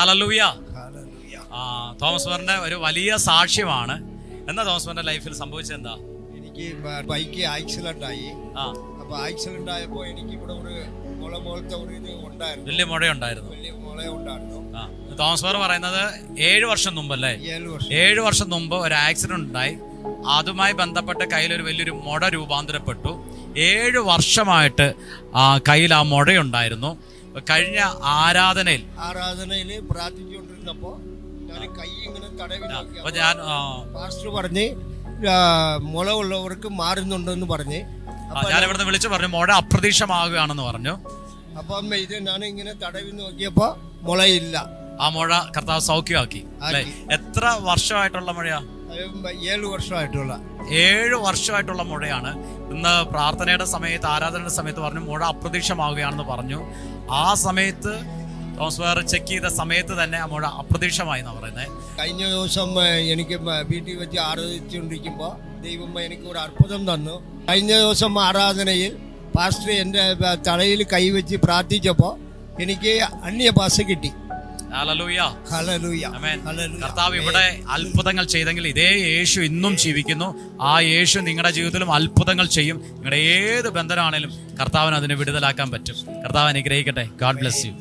Hallelujah. Thomas ബ്രദറിന്റെ ഒരു വലിയ സാക്ഷ്യമാണ്. എന്താ തോമസ് ബ്രദറിന്റെ ലൈഫിൽ സംഭവിച്ചത്? എന്താ? എനിക്ക് ബൈക്ക് ആക്സിഡന്റ് ആയി. അപ്പൊ ആക്സിഡന്റ് ആയപ്പോ എനിക്ക് ഇവിടെ ഒരു മുള പോലത്തെ ഒരു ഇത് ഉണ്ടായിരുന്നു, വലിയ മുഴയുണ്ടായിരുന്നു. തോമസ് ബ്രദർ പറയുന്നത് 7 വർഷം മുമ്പല്ലേ, 7 വർഷം മുമ്പ് ഒരു ആക്സിഡന്റ് ഉണ്ടായി. അതുമായി ബന്ധപ്പെട്ട് കയ്യിലൊരു വലിയൊരു മുഴ രൂപാന്തരപ്പെട്ടു. 7 വർഷമായിട്ട് കയ്യിൽ ആ മുഴയുണ്ടായിരുന്നു. കഴിഞ്ഞ ആരാധനയിൽ പ്രാർത്ഥിച്ചുകൊണ്ടിരുന്നപ്പോ കൈ ഇങ്ങനെ തടവി അപ്പൊ ഞാൻ പാസ്റ്റർ പറഞ്ഞ് മുള ഉള്ളവർക്ക് മാറുന്നുണ്ടെന്ന് പറഞ്ഞ് ഞാൻ ഇവിടുന്ന് വിളിച്ചു പറഞ്ഞു മുഴ അപ്രതീക്ഷമാകുകയാണെന്ന് പറഞ്ഞു. അപ്പം ഇത് ഞാൻ ഇങ്ങനെ തടവി നോക്കിയപ്പോ മുളയില്ല. ആ മുഴ കർത്താവ് സൗഖ്യമാക്കി. എത്ര വർഷമായിട്ടുള്ള മുഴയാ? 7 വർഷമായിട്ടുള്ള 7 വർഷമായിട്ടുള്ള മുഴയാണ്. ഇന്ന് പ്രാർത്ഥനയുടെ സമയത്ത്, ആരാധനയുടെ സമയത്ത് പറഞ്ഞു മുഴ അപ്രതീക്ഷമാവുകയാണെന്ന് പറഞ്ഞു. ആ സമയത്ത് തോമസ് ബ്രദർ ചെക്ക് ചെയ്ത സമയത്ത് തന്നെ ആ മുഴ അപ്രതീക്ഷമായി എന്നാണ് പറയുന്നത്. കഴിഞ്ഞ ദിവസം എനിക്ക് വീട്ടിൽ വെച്ച് ആരാധിച്ചുകൊണ്ടിരിക്കുമ്പോൾ ദൈവം എനിക്ക് ഒരു അത്ഭുതം തന്നു. കഴിഞ്ഞ ദിവസം ആരാധനയിൽ പാസ്റ്റർ എൻ്റെ തലയിൽ കൈവച്ച് പ്രാർത്ഥിച്ചപ്പോൾ എനിക്ക് അന്യഭാഷ കിട്ടി. കർത്താവ് ഇവിടെ അത്ഭുതങ്ങൾ ചെയ്തെങ്കിൽ ഇതേ യേശു ഇന്നും ജീവിക്കുന്നു. ആ യേശു നിങ്ങളുടെ ജീവിതത്തിലും അത്ഭുതങ്ങൾ ചെയ്യും. നിങ്ങളുടെ ഏത് ബന്ധനമാണേലും കർത്താവിന് അതിനെ വിടുതലാക്കാൻ പറ്റും. കർത്താവ് അനുഗ്രഹിക്കട്ടെ. God bless you.